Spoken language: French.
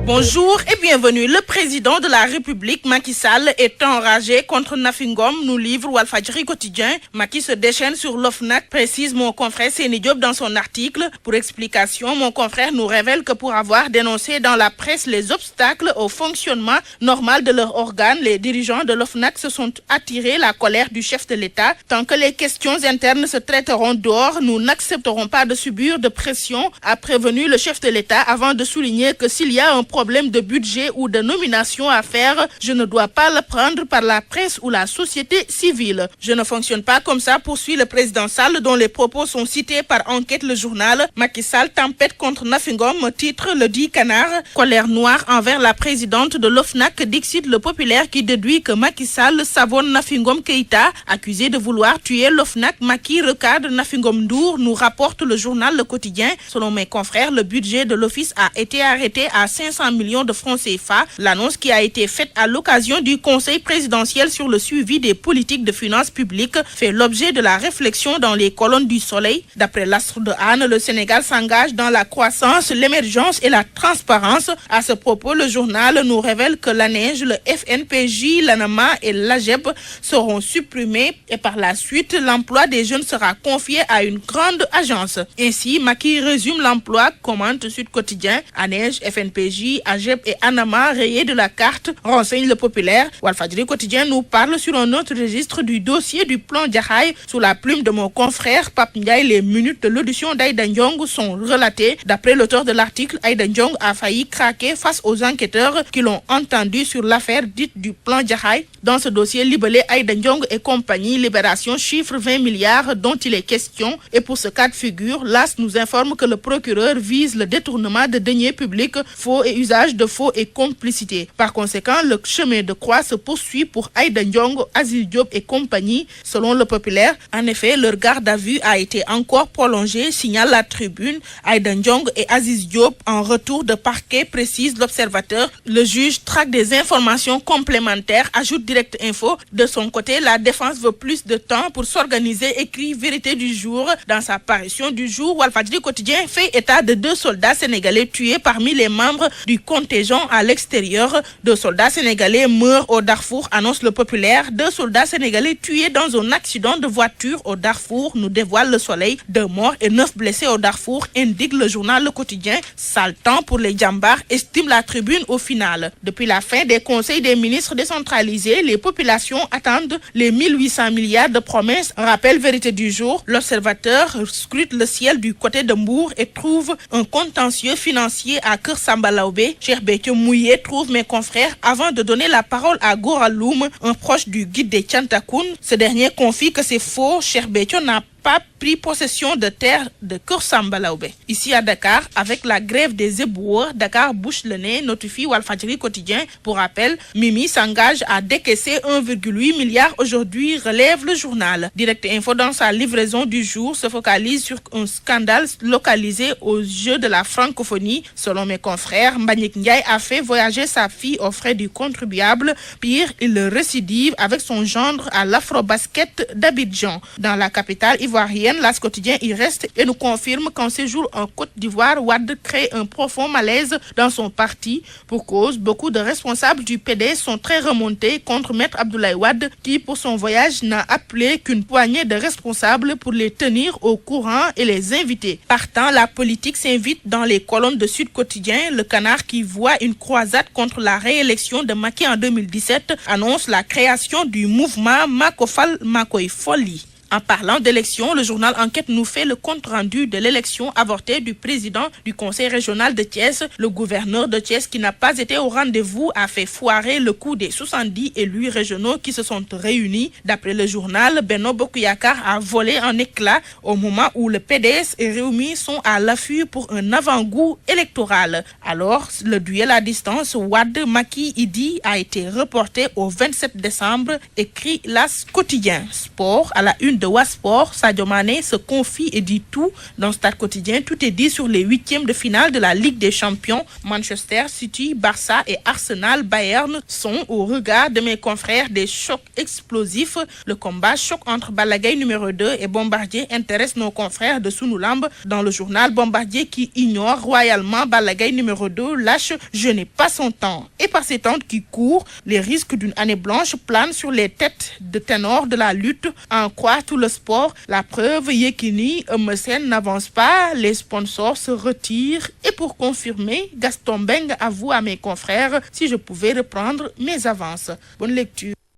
Bonjour et bienvenue. Le président de la République, Macky Sall, est enragé contre Nafi Ngom, nous livre Walfadjri quotidien. Macky se déchaîne sur l'OFNAC, précise mon confrère Seni Diop dans son article. Pour explication, mon confrère nous révèle que pour avoir dénoncé dans la presse les obstacles au fonctionnement normal de leur organe, les dirigeants de l'OFNAC se sont attirés la colère du chef de l'État. Tant que les questions internes se traiteront dehors, nous n'accepterons pas de subir de pression, a prévenu le chef de l'État avant de souligner que s'il y a un problème de budget ou de nomination à faire, je ne dois pas le prendre par la presse ou la société civile. Je ne fonctionne pas comme ça, poursuit le président Sall, dont les propos sont cités par Enquête le journal. Macky Sall tempête contre Nafi Ngom, titre le dit Canard. Colère noire envers la présidente de l'OFNAC, dixit le populaire qui déduit que Macky Sall savonne Nafi Ngom Keïta, accusé de vouloir tuer l'OFNAC. Macky recadre Nafi Ngom Ndour, nous rapporte le journal Le Quotidien. Selon mes confrères, le budget de l'office a été arrêté à 500 millions de francs CFA. L'annonce qui a été faite à l'occasion du Conseil présidentiel sur le suivi des politiques de finances publiques fait l'objet de la réflexion dans les colonnes du Soleil. D'après l'Astre de Anne, le Sénégal s'engage dans la croissance, l'émergence et la transparence. À ce propos, le journal nous révèle que l'ANEJ, le FNPJ, l'ANAMA et l'AGEP seront supprimés et par la suite, l'emploi des jeunes sera confié à une grande agence. Ainsi, Macky résume l'emploi, commente Sud Quotidien. ANEJ, FNPJ, AGEP et ANAMA rayés de la carte, renseigne le populaire. Walfadjri quotidien nous parle sur un autre registre du dossier du plan Jaxaay. Sous la plume de mon confrère Pape Ndiaye, les minutes de l'audition d'Aïda Ndiong sont relatées. D'après l'auteur de l'article, Aïda Ndiong a failli craquer face aux enquêteurs qui l'ont entendu sur l'affaire dite du plan Jaxaay. Dans ce dossier libellé Aïda Ndiong et compagnie, Libération chiffre 20 milliards dont il est question. Et pour ce cas de figure, l'AS nous informe que le procureur vise le détournement de deniers publics, faux et usage de faux et complicité. Par conséquent, le chemin de croix se poursuit pour Aïda Ndiong, Aziz Diop et compagnie, selon le populaire. En effet, leur garde à vue a été encore prolongée, signale la Tribune. Aïda Ndiong et Aziz Diop en retour de parquet, précise l'Observateur. Le juge traque des informations complémentaires, ajoute Direct Info. De son côté, la défense veut plus de temps pour s'organiser, écrit Vérité du jour. Dans sa parution du jour, Walfadjri quotidien fait état de 2 soldats sénégalais tués parmi les membres du contingent à l'extérieur. 2 soldats sénégalais meurent au Darfour, annonce le populaire. 2 soldats sénégalais tués dans un accident de voiture au Darfour, nous dévoile le Soleil. 2 morts et 9 blessés au Darfour, indique le journal Le Quotidien. Sale temps pour les djambars, estime la Tribune au final. Depuis la fin des conseils des ministres décentralisés, les populations attendent les 1800 milliards de promesses, rappelle Vérité du jour. L'Observateur scrute le ciel du côté de Mbour et trouve un contentieux financier à Keur Samba Laobé. Cheikh Béthio mouillé, trouve mes confrères avant de donner la parole à Gora Loum, un proche du guide des Tchantakoun. Ce dernier confie que c'est faux. Cheikh Béthio n'a pas pris possession de terre de Keur Samba Laobé. Ici à Dakar, avec la grève des éboueurs, Dakar bouche le nez, notifie Walfadjri quotidien. Pour rappel, Mimi s'engage à décaisser 1,8 milliard aujourd'hui, relève le journal. Direct Info dans sa livraison du jour se focalise sur un scandale localisé aux Jeux de la francophonie. Selon mes confrères, Mbagnick Ndiaye a fait voyager sa fille aux frais du contribuable. Pire, il le récidive avec son gendre à l'Afrobasket d'Abidjan. Dans la capitale ivoirienne, L'As quotidien y reste et nous confirme qu'en séjour en Côte d'Ivoire, Wade crée un profond malaise dans son parti. Pour cause, beaucoup de responsables du PDS sont très remontés contre Maître Abdoulaye Wade qui, pour son voyage, n'a appelé qu'une poignée de responsables pour les tenir au courant et les inviter. Partant, la politique s'invite dans les colonnes de Sud Quotidien. Le Canard qui voit une croisade contre la réélection de Macky en 2017 annonce la création du mouvement Makofal Makoy Foli. En parlant d'élection, le journal Enquête nous fait le compte-rendu de l'élection avortée du président du conseil régional de Thiès. Le gouverneur de Thiès, qui n'a pas été au rendez-vous, a fait foirer le coup des 70 élus régionaux qui se sont réunis. D'après le journal, Benno Bokk Yakaar a volé en éclats au moment où le PDS et Rewmi sont à l'affût pour un avant-goût électoral. Alors, le duel à distance Wade-Macky-Idi a été reporté au 27 décembre, écrit L'As quotidien. Sport à la une de Wasport, Sadio Mané se confie et dit tout. Dans Stade Quotidien, tout est dit sur les huitièmes de finale de la Ligue des Champions. Manchester City, Barça et Arsenal, Bayern sont au regard de mes confrères des chocs explosifs. Le combat choc entre Balla Gaye numéro 2 et Bombardier intéresse nos confrères de Sunu Lamb. Dans le journal, Bombardier qui ignore royalement Balla Gaye numéro 2 lâche « Je n'ai pas son temps ». Et par ces temps qui courent, les risques d'une année blanche planent sur les têtes de ténors de la lutte. En croire tout le sport, la preuve, Yekini, Eumeu Sène n'avance pas, les sponsors se retirent. Et pour confirmer, Gaston Mbengue avoue à mes confrères si je pouvais reprendre mes avances. Bonne lecture.